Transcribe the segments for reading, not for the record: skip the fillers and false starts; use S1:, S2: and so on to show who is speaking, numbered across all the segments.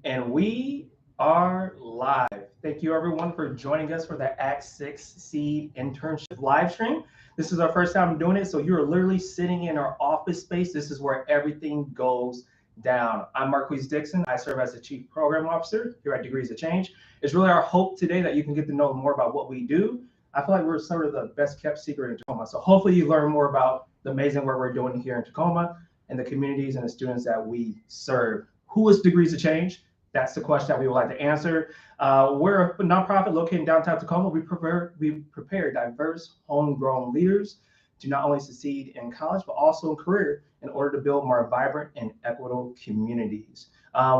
S1: And we are live. Thank you everyone for joining us for the Act 6 Seed Internship live stream. This is our first time doing it, so you're literally sitting in our office space. This is where everything goes down. I'm Marquise Dixon. I serve as the Chief Program Officer here at Degrees of Change. It's really our hope today that you can get to know more about what we do. I feel like we're sort of the best kept secret in Tacoma. So hopefully you learn more about the amazing work we're doing here in Tacoma and the communities and the students that we serve. Who is Degrees of Change? That's the question that we would like to answer. We're a nonprofit located in downtown Tacoma. We prepare diverse, homegrown leaders to not only succeed in college, but also in career in order to build more vibrant and equitable communities.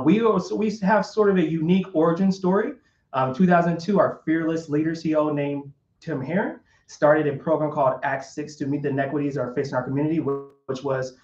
S1: We have sort of a unique origin story. 2002, our fearless leader CEO named Tim Herron started a program called Act 6 to meet the inequities that are facing our community, which was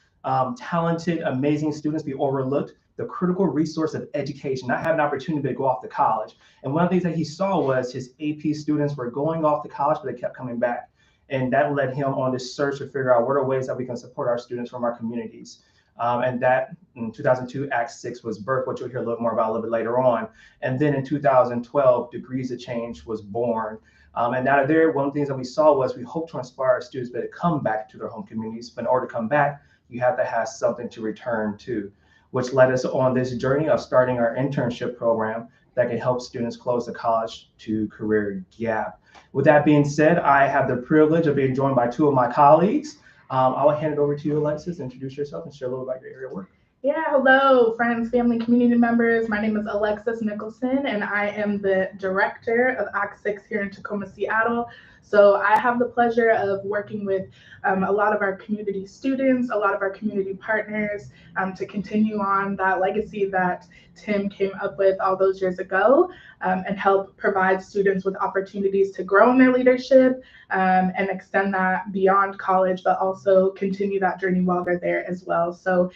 S1: talented, amazing students be overlooked, the critical resource of education, not having an opportunity to go off to college. And one of the things that he saw was his AP students were going off to college, but they kept coming back. And that led him on this search to figure out what are ways that we can support our students from our communities. And that in 2002, Act 6 was birthed, which you'll hear a little more about a little bit later on. And then in 2012, Degrees of Change was born. And out of there, one of the things that we saw was we hope to inspire our students to come back to their home communities. But in order to come back, you have to have something to return to, which led us on this journey of starting our internship program that can help students close the college to career gap. With that being said, I have the privilege of being joined by two of my colleagues. I will hand it over to you, Alexis. Introduce yourself and share a little about your area of work.
S2: Yeah, hello, friends, family, community members. My name is Alexis Nicholson, and I am the director of Act 6 here in Tacoma-Seattle. So I have the pleasure of working with a lot of our community students, a lot of our community partners to continue on that legacy that Tim came up with all those years ago and help provide students with opportunities to grow in their leadership and extend that beyond college, but also continue that journey while they're there as well. So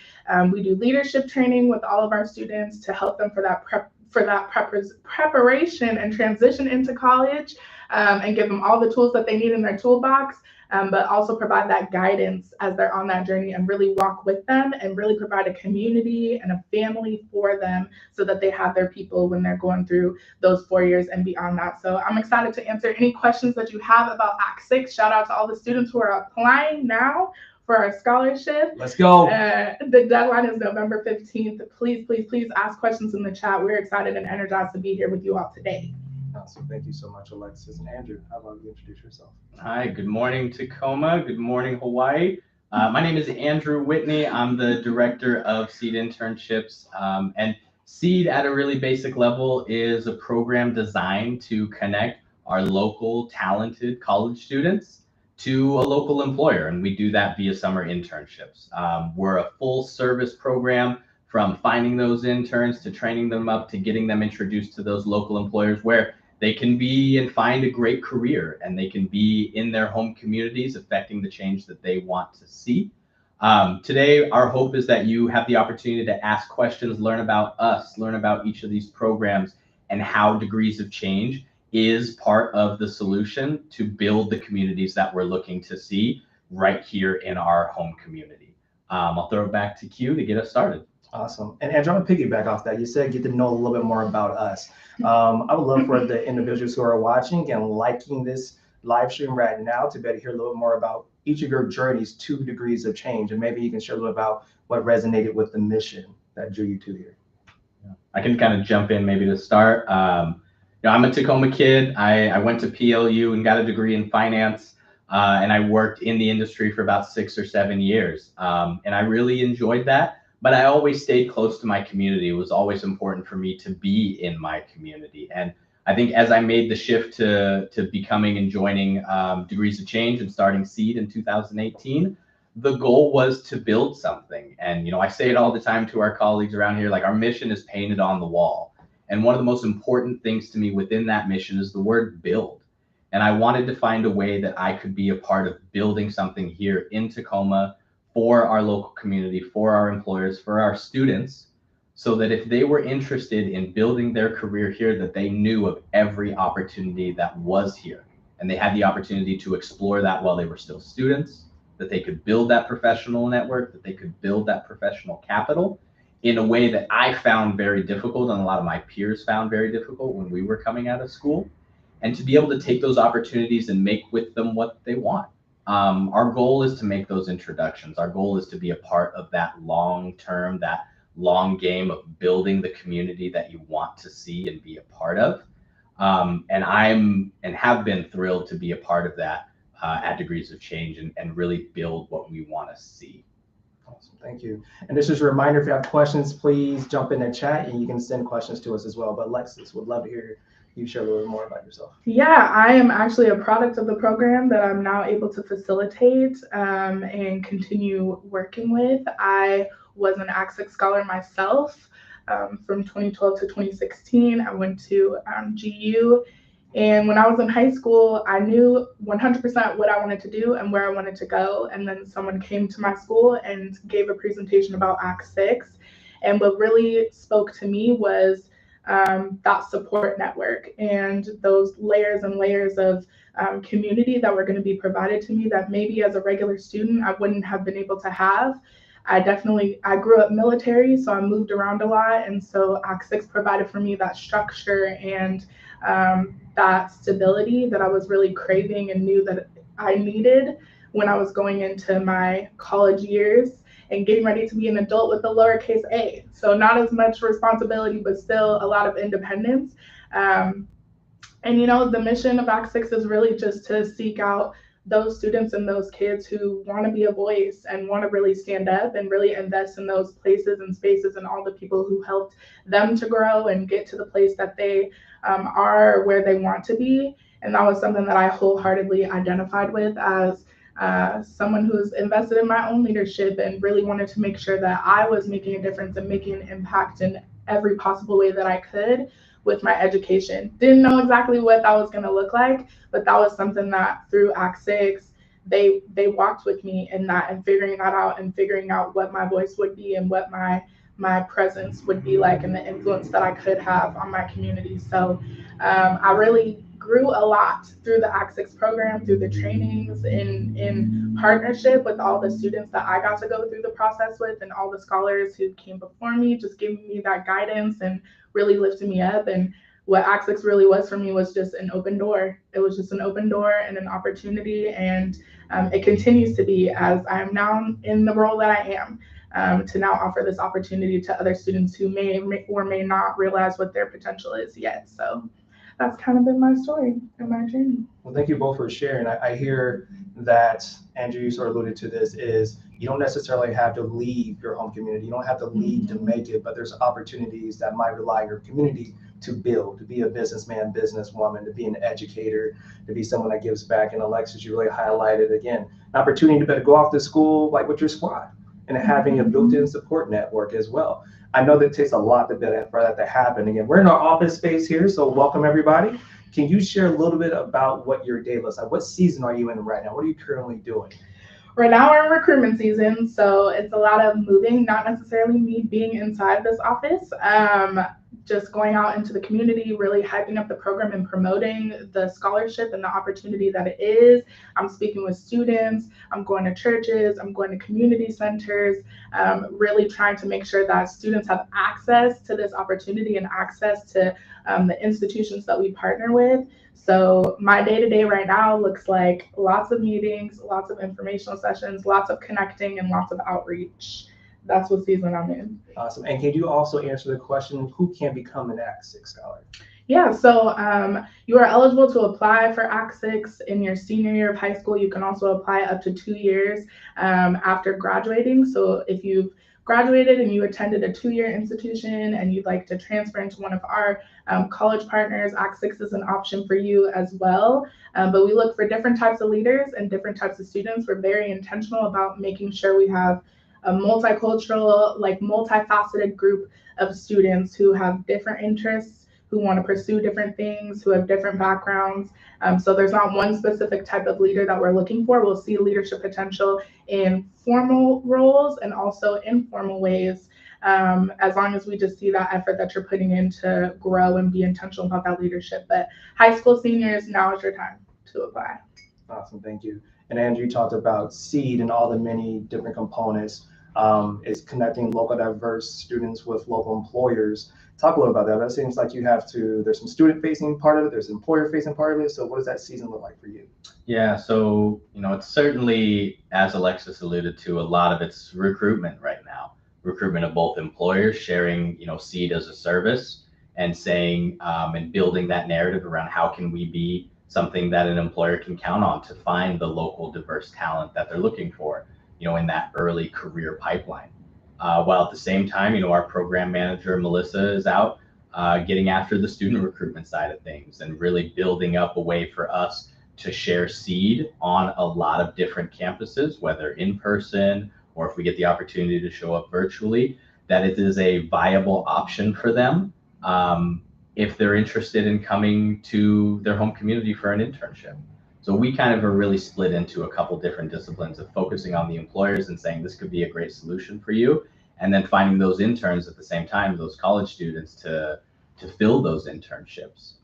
S2: we do leadership training with all of our students to help them for that preparation and transition into college, and give them all the tools that they need in their toolbox, but also provide that guidance as they're on that journey and really walk with them and really provide a community and a family for them so that they have their people when they're going through those 4 years and beyond that. So I'm excited to answer any questions that you have about Act 6. Shout out to all the students who are applying now for our scholarship.
S1: Let's go.
S2: The deadline is November 15th. Please, please, please ask questions in the chat. We're excited and energized to be here with you all today.
S1: Awesome. Thank you so much, Alexis. And Andrew, how about you introduce yourself?
S3: Hi, good morning, Tacoma. Good morning, Hawaii. My name is Andrew Whitney. I'm the director of Seed Internships. And Seed at a really basic level is a program designed to connect our local talented college students to a local employer. And we do that via summer internships. We're a full service program from finding those interns to training them up to getting them introduced to those local employers where they can be and find a great career and they can be in their home communities affecting the change that they want to see. Today, our hope is that you have the opportunity to ask questions, learn about us, learn about each of these programs and how Degrees of Change is part of the solution to build the communities that we're looking to see right here in our home community. I'll throw it back to Q to get us started.
S1: Awesome. And Andrew, I'm going to piggyback off that. You said get to know a little bit more about us. I would love for the individuals who are watching and liking this live stream right now to be able to hear a little more about each of your journeys to Degrees of Change. And maybe you can share a little about what resonated with the mission that drew you to here.
S3: Yeah. I can kind of jump in maybe to start. I'm a Tacoma kid. I went to PLU and got a degree in finance. And I worked in the industry for about 6 or 7 years. And I really enjoyed that. But I always stayed close to my community. It was always important for me to be in my community. And I think as I made the shift to becoming and joining Degrees of Change and starting Seed in 2018, the goal was to build something. And, I say it all the time to our colleagues around here, like our mission is painted on the wall. And one of the most important things to me within that mission is the word build. And I wanted to find a way that I could be a part of building something here in Tacoma for our local community, for our employers, for our students, so that if they were interested in building their career here, that they knew of every opportunity that was here. And they had the opportunity to explore that while they were still students, that they could build that professional network, that they could build that professional capital, in a way that I found very difficult and a lot of my peers found very difficult when we were coming out of school, and to be able to take those opportunities and make with them what they want. Our goal is to make those introductions. Our goal is to be a part of that long term, that long game of building the community that you want to see and be a part of. And have been thrilled to be a part of that at Degrees of Change and really build what we want to see.
S1: Awesome, thank you. And this is a reminder, if you have questions, please jump in the chat and you can send questions to us as well. But Alexis, would love to hear you share a little bit more about yourself.
S2: Yeah, I am actually a product of the program that I'm now able to facilitate and continue working with. I was an ACSIC scholar myself from 2012 to 2016. I went to GU. And when I was in high school, I knew 100% what I wanted to do and where I wanted to go. And then someone came to my school and gave a presentation about Act 6. And what really spoke to me was that support network and those layers and layers of community that were going to be provided to me that maybe as a regular student I wouldn't have been able to have. I grew up military, so I moved around a lot. And so Act 6 provided for me that structure and that stability that I was really craving and knew that I needed when I was going into my college years and getting ready to be an adult with a lowercase a. So not as much responsibility, but still a lot of independence. And the mission of Act 6 is really just to seek out those students and those kids who want to be a voice and want to really stand up and really invest in those places and spaces and all the people who helped them to grow and get to the place that they are where they want to be. And that was something that I wholeheartedly identified with as someone who's invested in my own leadership and really wanted to make sure that I was making a difference and making an impact in every possible way that I could with my education. Didn't know exactly what that was going to look like, but that was something that through Act 6, they walked with me in that and figuring that out and figuring out what my voice would be and what my presence would be like and the influence that I could have on my community. So I really grew a lot through the Act 6 program, through the trainings, in partnership with all the students that I got to go through the process with and all the scholars who came before me, just giving me that guidance and really lifting me up. And what Act 6 really was for me was just an open door. It was just an open door and an opportunity. And it continues to be as I am now in the role that I am, to now offer this opportunity to other students who may or may not realize what their potential is yet. So that's kind of been my story and my journey.
S1: Well, thank you both for sharing. I hear that, Andrew, you sort of alluded to this, is you don't necessarily have to leave your home community. You don't have to leave to make it, but there's opportunities that might rely on your community to build, to be a businessman, businesswoman, to be an educator, to be someone that gives back. And Alexis, you really highlighted, again, an opportunity to go off to school like with your squad and having a built-in support network as well. I know that it takes a lot for that to happen. Again, we're in our office space here, so welcome everybody. Can you share a little bit about what your day looks like? What season are you in right now? What are you currently doing?
S2: Right now we're in recruitment season, so it's a lot of moving, not necessarily me being inside this office, just going out into the community, really hyping up the program and promoting the scholarship and the opportunity that it is. I'm speaking with students, I'm going to churches, I'm going to community centers, really trying to make sure that students have access to this opportunity and access to the institutions that we partner with. So my day-to-day right now looks like lots of meetings, lots of informational sessions, lots of connecting, and lots of outreach. That's what season I'm in.
S1: Awesome. And can you also answer the question, who can become an Act 6 scholar?
S2: Yeah, so you are eligible to apply for Act 6 in your senior year of high school. You can also apply up to 2 years after graduating. So if you've graduated and you attended a 2-year institution and you'd like to transfer into one of our college partners, Act 6 is an option for you as well. But we look for different types of leaders and different types of students. We're very intentional about making sure we have a multicultural, multifaceted group of students who have different interests, who want to pursue different things, who have different backgrounds. So there's not one specific type of leader that we're looking for. We'll see leadership potential in formal roles and also informal ways, as long as we just see that effort that you're putting in to grow and be intentional about that leadership. But high school seniors, now is your time to apply.
S1: Awesome, thank you. And Andrew, you talked about SEED and all the many different components. is connecting local diverse students with local employers. Talk a little about that. That seems like you have to, there's some student facing part of it, there's employer facing part of it. So what does that season look like for you?
S3: Yeah, so, it's certainly, as Alexis alluded to, a lot of it's recruitment right now. Recruitment of both employers sharing, Seed as a service and saying, and building that narrative around how can we be something that an employer can count on to find the local diverse talent that they're looking for, in that early career pipeline. While at the same time, our program manager, Melissa, is out getting after the student recruitment side of things and really building up a way for us to share Seed on a lot of different campuses, whether in person or if we get the opportunity to show up virtually, that it is a viable option for them if they're interested in coming to their home community for an internship. So we kind of are really split into a couple different disciplines of focusing on the employers and saying this could be a great solution for you, and then finding those interns at the same time, those college students to fill those internships.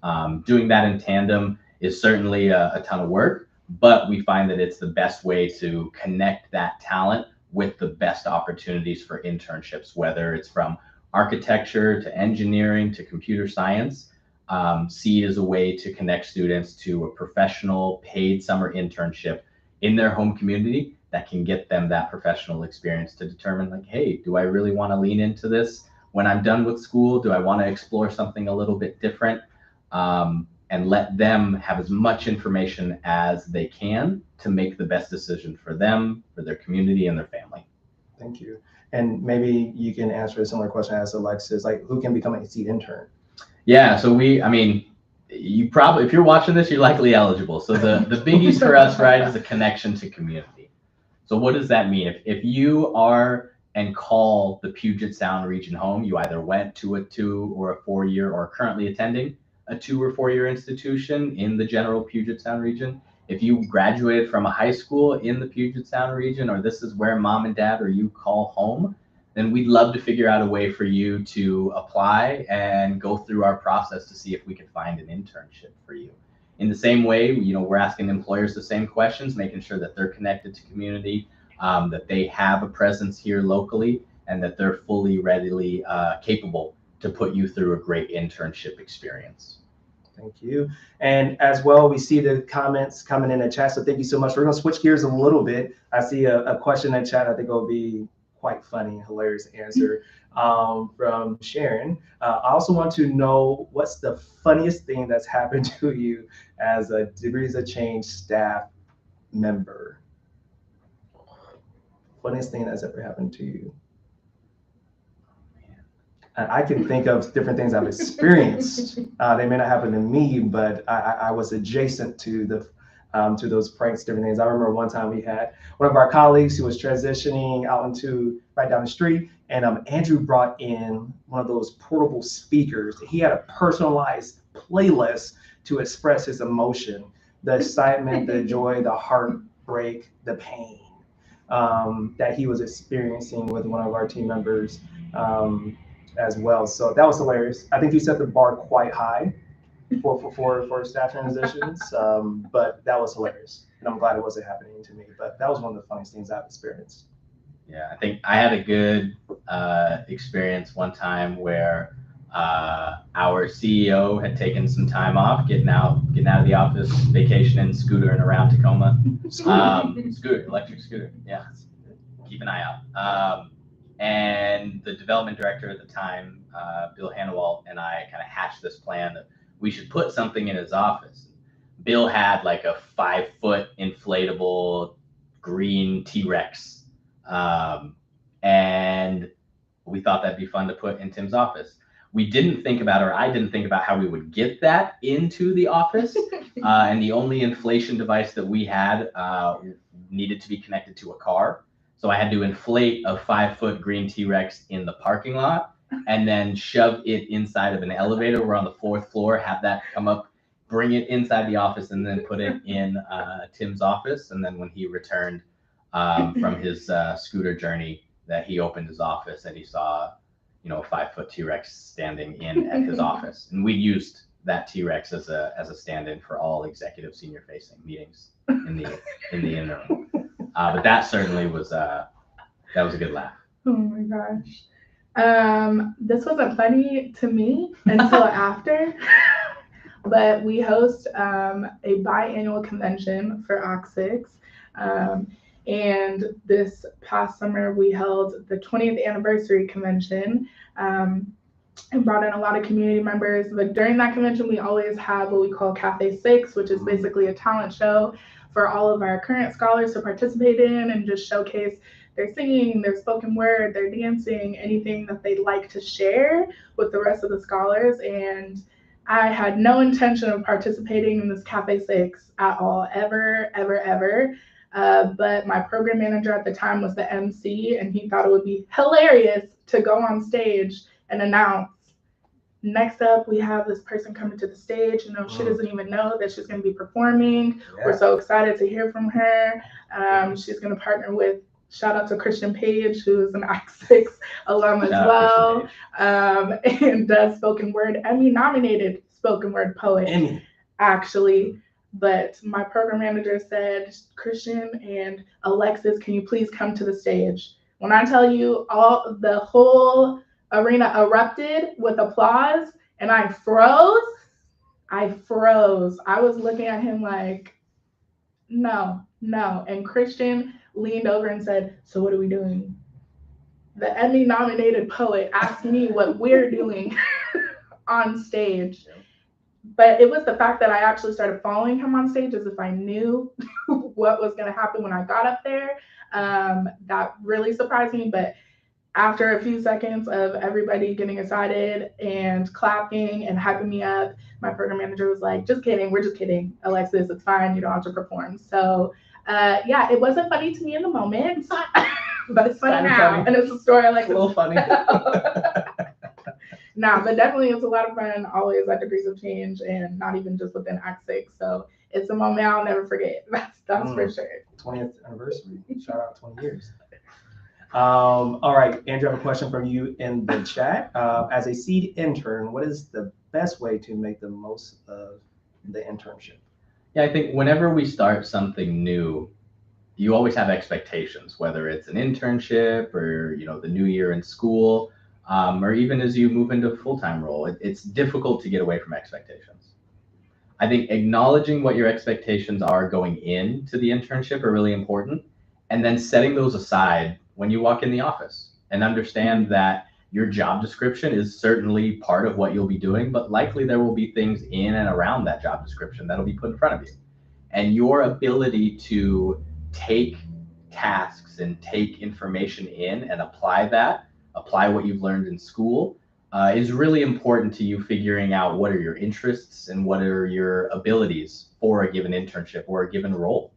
S3: Doing that in tandem is certainly a ton of work, but we find that it's the best way to connect that talent with the best opportunities for internships, whether it's from architecture to engineering to computer science. Seed is a way to connect students to a professional paid summer internship in their home community that can get them that professional experience to determine, like, hey, do I really want to lean into this when I'm done with school? Do I want to explore something a little bit different? And let them have as much information as they can to make the best decision for them, for their community, and their family.
S1: Thank you. And maybe you can answer a similar question as Alexis, like who can become a Seed intern?
S3: Yeah, so you probably, if you're watching this, you're likely eligible. So the biggies for us, right, is the connection to community. So what does that mean? If you are and call the Puget Sound region home, you either went to a 2 or a 4 year or are currently attending a 2 or 4 year institution in the general Puget Sound region. If you graduated from a high school in the Puget Sound region, or this is where mom and dad or you call home, then we'd love to figure out a way for you to apply and go through our process to see if we can find an internship for you. In the same way, we're asking employers the same questions, making sure that they're connected to community, that they have a presence here locally, and that they're fully, readily capable to put you through a great internship experience.
S1: Thank you. And as well, we see the comments coming in the chat. So thank you so much. We're going to switch gears a little bit. I see a question in the chat I think will be quite funny, hilarious answer from Sharon. I also want to know what's the funniest thing that's happened to you as a Degrees of Change staff member? Funniest thing that's ever happened to you? And I can think of different things I've experienced. They may not happen to me, but I was adjacent to those pranks, different things. I remember one time we had one of our colleagues who was transitioning out into right down the street, and Andrew brought in one of those portable speakers. He had a personalized playlist to express his emotion, the excitement, the joy, the heartbreak, the pain that he was experiencing with one of our team members as well. So that was hilarious. I think you set the bar quite high for staff transitions, but that was hilarious, and I'm glad it wasn't happening to me. But that was one of the funniest things I've experienced.
S3: Yeah, I think I had a good experience one time where our CEO had taken some time off, getting out of the office, vacationing, scootering around Tacoma. Electric scooter. Yeah, keep an eye out. And the development director at the time, Bill Hanawalt, and I kind of hatched this plan that we should put something in his office. Bill had like a 5-foot inflatable green T-Rex. And we thought that'd be fun to put in Tim's office. We didn't think about, or I didn't think about how we would get that into the office. And the only inflation device that we had needed to be connected to a car. So I had to inflate a 5-foot green T-Rex in the parking lot and then shove it inside of an elevator. We're on the 4th floor, have that come up, bring it inside the office, and then put it in Tim's office. And then when he returned from his scooter journey, that he opened his office and he saw, a 5-foot T-Rex standing in at his office. And we used that T-Rex as a stand-in for all executive senior facing meetings in the interim. But that certainly was that was a good laugh.
S2: Oh my gosh. This wasn't funny to me until after, but we host a biannual convention for OC6. And this past summer, we held the 20th anniversary convention and brought in a lot of community members. But during that convention, we always have what we call Cafe 6, which is basically a talent show for all of our current scholars to participate in and just showcase their singing, their spoken word, their dancing, anything that they'd like to share with the rest of the scholars. And I had no intention of participating in this Cafe 6 at all, ever, ever, ever. But my program manager at the time was the MC, and he thought it would be hilarious to go on stage and announce, next up, we have this person coming to the stage. You know, she doesn't even know that she's going to be performing. Yeah. We're so excited to hear from her. She's going to partner with, shout out to Christian Page, who is an OC6 alum as well, and does spoken word, Emmy-nominated spoken word poet, actually. But my program manager said, Christian and Alexis, can you please come to the stage? When I tell you, the whole arena erupted with applause, and I froze. I was looking at him like, no. And Christian leaned over and said, so what are we doing? The Emmy-nominated poet asked me what we're doing on stage. But it was the fact that I actually started following him on stage as if I knew what was going to happen when I got up there. That really surprised me. But after a few seconds of everybody getting excited and clapping and hyping me up, my program manager was like, just kidding. We're just kidding. Alexis, it's fine. You don't have to perform. So yeah, it wasn't funny to me in the moment, but it's funny now. And it's a story I like.
S3: It's a little funny.
S2: Nah, but definitely it's a lot of fun, always at Degrees of Change, and not even just within OC6. So it's a moment I'll never forget. That's for sure.
S1: 20th anniversary. Shout out 20 years. All right, Andrew, I have a question from you in the chat. As a seed intern, what is the best way to make the most of the internship?
S3: Yeah, I think whenever we start something new, you always have expectations, whether it's an internship or, you know, the new year in school, or even as you move into a full-time role. It's difficult to get away from expectations. I think acknowledging what your expectations are going into the internship are really important, and then setting those aside when you walk in the office, and understand that your job description is certainly part of what you'll be doing, but likely there will be things in and around that job description that'll be put in front of you. And your ability to take tasks and take information in and apply what you've learned in school is really important to you figuring out what are your interests and what are your abilities for a given internship or a given role.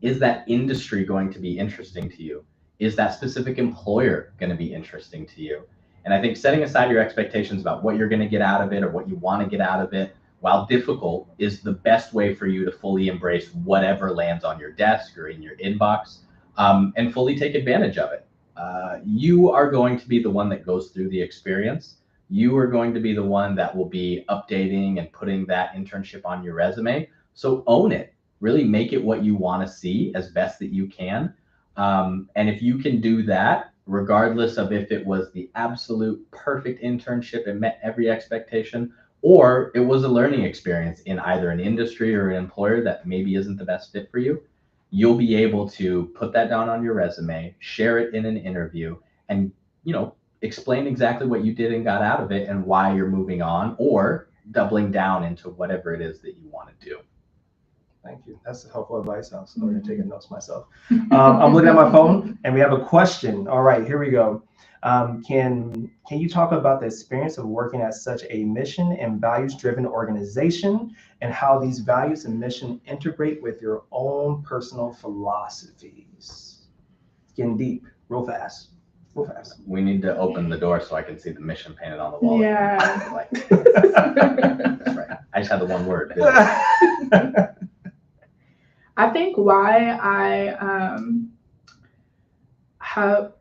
S3: Is that industry going to be interesting to you? Is that specific employer going to be interesting to you? And I think setting aside your expectations about what you're going to get out of it or what you want to get out of it, while difficult, is the best way for you to fully embrace whatever lands on your desk or in your inbox, and fully take advantage of it. You are going to be the one that goes through the experience. You are going to be the one that will be updating and putting that internship on your resume. So own it. Really make it what you want to see as best that you can. And if you can do that, regardless of if it was the absolute perfect internship and met every expectation, or it was a learning experience in either an industry or an employer that maybe isn't the best fit for you, you'll be able to put that down on your resume, share it in an interview, and, you know, explain exactly what you did and got out of it and why you're moving on or doubling down into whatever it is that you want to do.
S1: Thank you. That's helpful advice. I was going to take notes myself. I'm looking at my phone and we have a question. All right, here we go. Can you talk about the experience of working at such a mission and values-driven organization and how these values and mission integrate with your own personal philosophies? Getting deep, real fast.
S3: We need to open the door so I can see the mission painted on the wall.
S2: Yeah.
S3: That's right. I just had the one word.
S2: I think why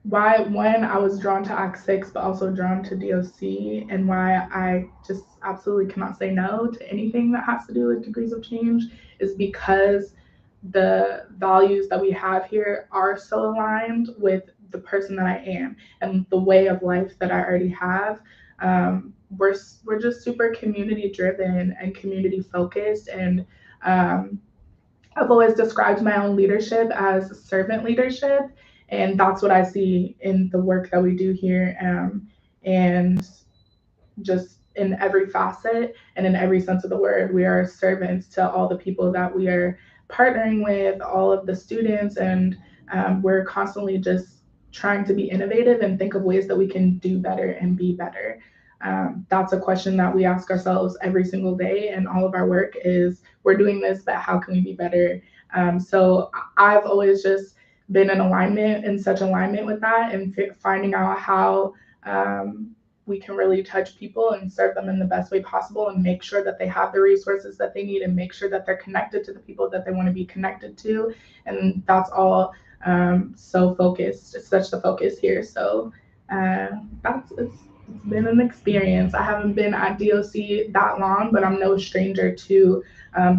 S2: when I was drawn to OC6, but also drawn to DOC, and why I just absolutely cannot say no to anything that has to do with Degrees of Change, is because the values that we have here are so aligned with the person that I am and the way of life that I already have. We're just super community driven and community focused, and I've always described my own leadership as servant leadership, and that's what I see in the work that we do here, and just in every facet and in every sense of the word, we are servants to all the people that we are partnering with, all of the students, and we're constantly just trying to be innovative and think of ways that we can do better and be better. That's a question that we ask ourselves every single day, and all of our work is, we're doing this, but how can we be better? So I've always just been in such alignment with that, and finding out how we can really touch people and serve them in the best way possible, and make sure that they have the resources that they need, and make sure that they're connected to the people that they want to be connected to. And that's all so focused. It's such the focus here. So it's been an experience. I haven't been at DOC that long, but I'm no stranger to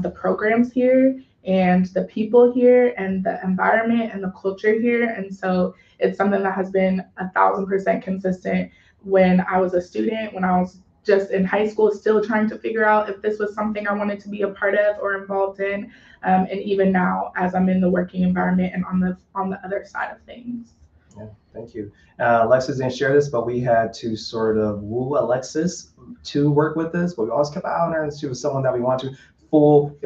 S2: the programs here and the people here and the environment and the culture here. And so it's something that has been 1,000% consistent when I was a student, when I was just in high school, still trying to figure out if this was something I wanted to be a part of or involved in, and even now as I'm in the working environment and on the other side of things.
S1: Yeah, thank you. Alexis didn't share this, but we had to sort of woo Alexis to work with us, but we always kept an eye on her, and she was someone that we wanted to.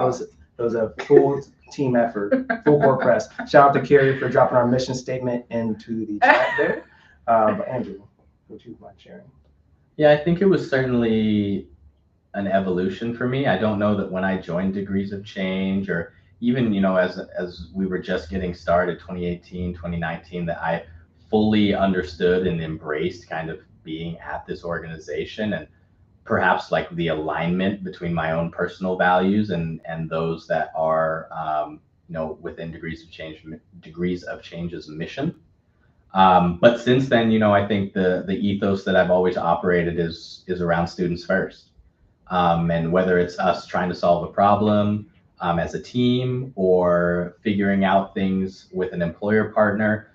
S1: It was a full team effort, full court press. Shout out to Carrie for dropping our mission statement into the chat there. But Andrew, would you mind sharing?
S3: Yeah, I think it was certainly an evolution for me. I don't know that when I joined Degrees of Change, or even, as we were just getting started, 2018, 2019, that I fully understood and embraced kind of being at this organization, and perhaps like the alignment between my own personal values and those that are, within Degrees of Change's mission. But since then, I think the ethos that I've always operated is around students first. And whether it's us trying to solve a problem as a team, or figuring out things with an employer partner,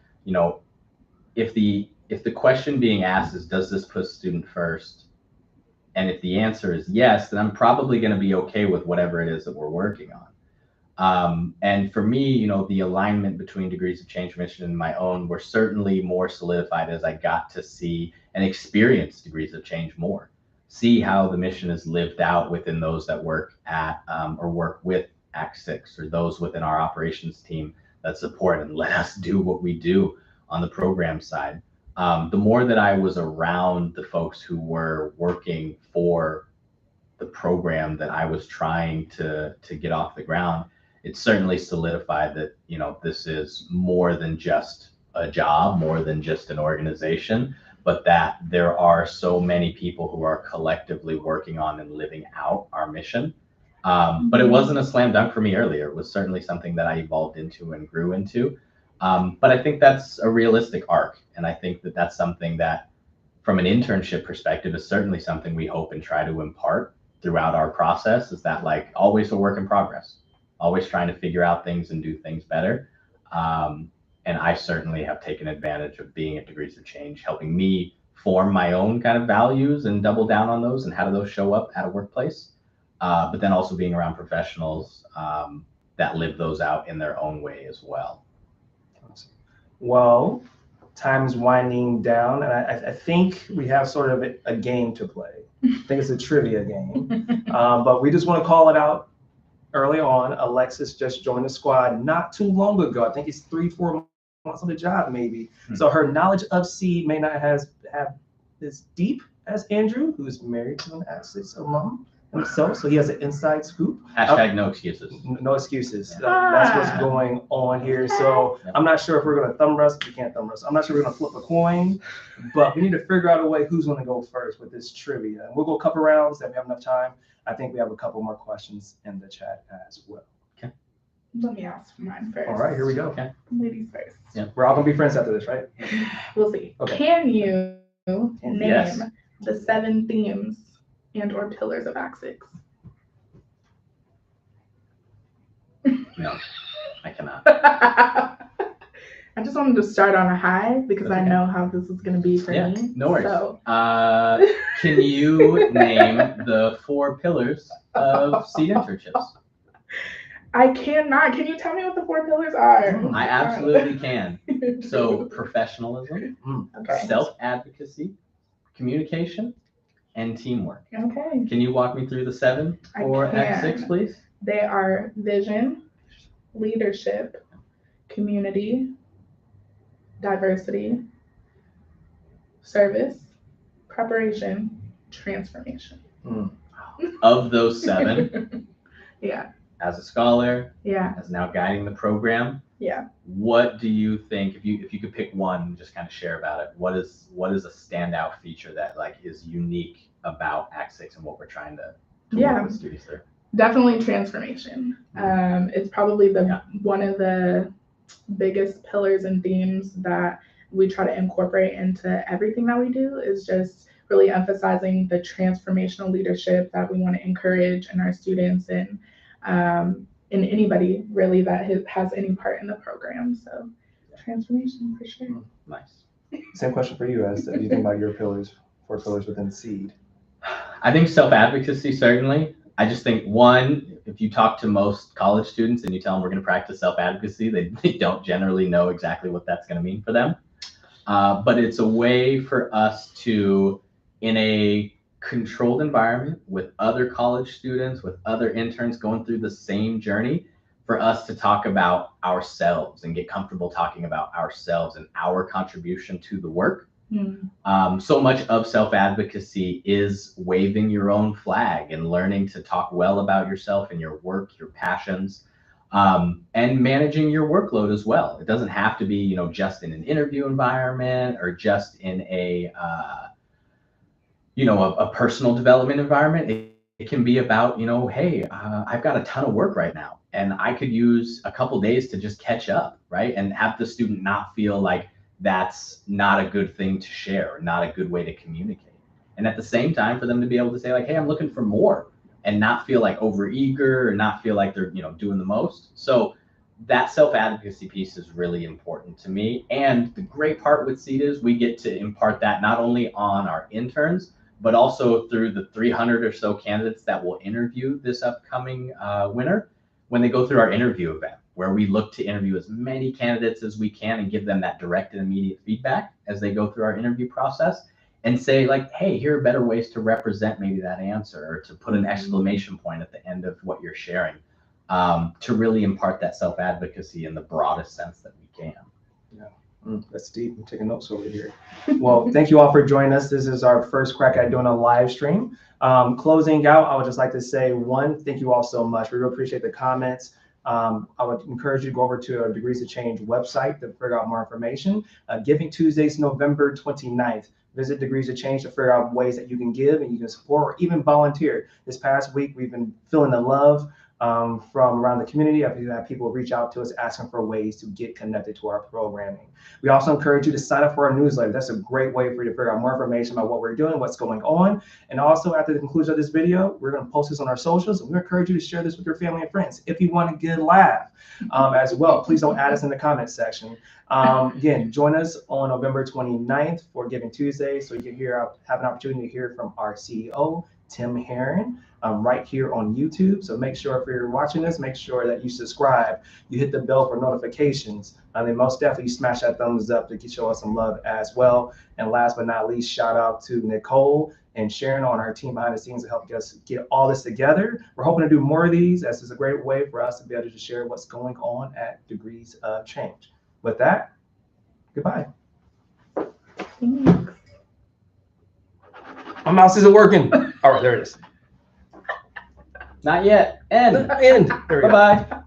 S3: if the question being asked is, does this put student first? And if the answer is yes, then I'm probably going to be okay with whatever it is that we're working on. And for me, the alignment between Degrees of Change mission and my own were certainly more solidified as I got to see and experience Degrees of Change more, see how the mission is lived out within those that work at or work with Act 6, or those within our operations team that support and let us do what we do on the program side. The more that I was around the folks who were working for the program that I was trying to get off the ground, it certainly solidified that, this is more than just a job, more than just an organization, but that there are so many people who are collectively working on and living out our mission. But it wasn't a slam dunk for me earlier. It was certainly something that I evolved into and grew into. But I think that's a realistic arc. And I think that that's something that, from an internship perspective, is certainly something we hope and try to impart throughout our process, is that, like, always a work in progress, always trying to figure out things and do things better. And I certainly have taken advantage of being at Degrees of Change, helping me form my own kind of values and double down on those, and how do those show up at a workplace. But then also being around professionals that live those out in their own way as well.
S1: Well, time's winding down, and I think we have sort of a game to play. I think it's a trivia game, but we just want to call it out early on. Alexis just joined the squad not too long ago. I think it's 3-4 months on the job, maybe. So her knowledge of seed may not have as deep as Andrew, who's married to an Act 6 alum himself, so he has an inside scoop.
S3: Hashtag no excuses.
S1: No excuses. That's what's going on here. So I'm not sure if we're going to thumb wrestle. We can't thumb wrestle. I'm not sure we're going to flip a coin, but we need to figure out a way who's going to go first with this trivia. And we'll go a couple rounds if we have enough time. I think we have a couple more questions in the chat as well.
S3: Okay.
S2: Let me ask for mine first.
S1: All right, here we go.
S3: Okay.
S2: Ladies first.
S3: Yeah.
S1: We're all going to be friends after this, right?
S2: We'll see.
S1: Okay.
S2: Can you name
S3: Yes.
S2: the 7 themes and or pillars of Act 6?
S3: No, I cannot.
S2: I just wanted to start on a high because I know how this is going to be for me.
S3: No worries.
S2: So.
S3: Can you name the 4 pillars of Seed Internships?
S2: I cannot. Can you tell me what the 4 pillars are?
S3: I absolutely can. So professionalism,
S2: okay.
S3: self-advocacy, communication, and teamwork.
S2: Okay.
S3: Can you walk me through the 7 for Act 6, please?
S2: They are vision, leadership, community, diversity, service, preparation, transformation.
S3: Of those 7,
S2: yeah.
S3: As a scholar,
S2: yeah,
S3: as now guiding the program,
S2: yeah,
S3: what do you think, if you could pick one, just kind of share about it, what is a standout feature that like is unique about Act 6 and what we're trying to work with students there?
S2: Definitely transformation. It's probably one of the biggest pillars and themes that we try to incorporate into everything that we do, is just really emphasizing the transformational leadership that we want to encourage in our students and in anybody really that has any part in the program. So transformation for sure.
S3: Nice.
S1: Same question for you, as you think about your pillars, 4 pillars within Seed.
S3: I think self-advocacy, certainly. I just think, one, if you talk to most college students and you tell them we're going to practice self-advocacy, they don't generally know exactly what that's going to mean for them. But it's a way for us to, in a controlled environment with other college students, with other interns going through the same journey, for us to talk about ourselves and get comfortable talking about ourselves and our contribution to the work. So much of self-advocacy is waving your own flag and learning to talk well about yourself and your work, your passions, and managing your workload as well. It doesn't have to be, just in an interview environment or just in a personal development environment. It can be about, hey, I've got a ton of work right now and I could use a couple days to just catch up, right? And have the student not feel like that's not a good thing to share, not a good way to communicate. And at the same time, for them to be able to say like, hey, I'm looking for more, and not feel like overeager or not feel like they're, doing the most. So that self-advocacy piece is really important to me. And the great part with Seed is we get to impart that not only on our interns, but also through the 300 or so candidates that will interview this upcoming winter when they go through our interview event, where we look to interview as many candidates as we can and give them that direct and immediate feedback as they go through our interview process, and say like, hey, here are better ways to represent maybe that answer, or to put an exclamation point at the end of what you're sharing, to really impart that self-advocacy in the broadest sense that we can.
S1: That's deep. I'm taking notes over here. Well, thank you all for joining us. This is our first crack at doing a live stream. Closing out, I would just like to say, one, thank you all so much. We really appreciate the comments. I would encourage you to go over to our Degrees of Change website to figure out more information. Giving Tuesdays, November 29th. Visit Degrees of Change to figure out ways that you can give and you can support or even volunteer. This past week, we've been feeling the love from around the community. I've had people reach out to us asking for ways to get connected to our programming. We also encourage you to sign up for our newsletter. That's a great way for you to figure out more information about what we're doing, what's going on. And also, after the conclusion of this video, we're going to post this on our socials, and we encourage you to share this with your family and friends if you want a good laugh as well. Please don't add us in the comment section. Again, join us on November 29th for Giving Tuesday, so you can have an opportunity to hear from our CEO, Tim Herron, right here on YouTube. So make sure, if you're watching this, make sure that you subscribe, you hit the bell for notifications, and then most definitely smash that thumbs up to show us some love as well. And last but not least, shout out to Nicole and Sharon on our team behind the scenes to help us get all this together. We're hoping to do more of these, as is a great way for us to be able to share what's going on at Degrees of Change. With that, goodbye.
S2: Thanks.
S1: My mouse isn't working. All right, there it is.
S3: Not yet. End.
S1: End. There we go.
S3: Bye-bye.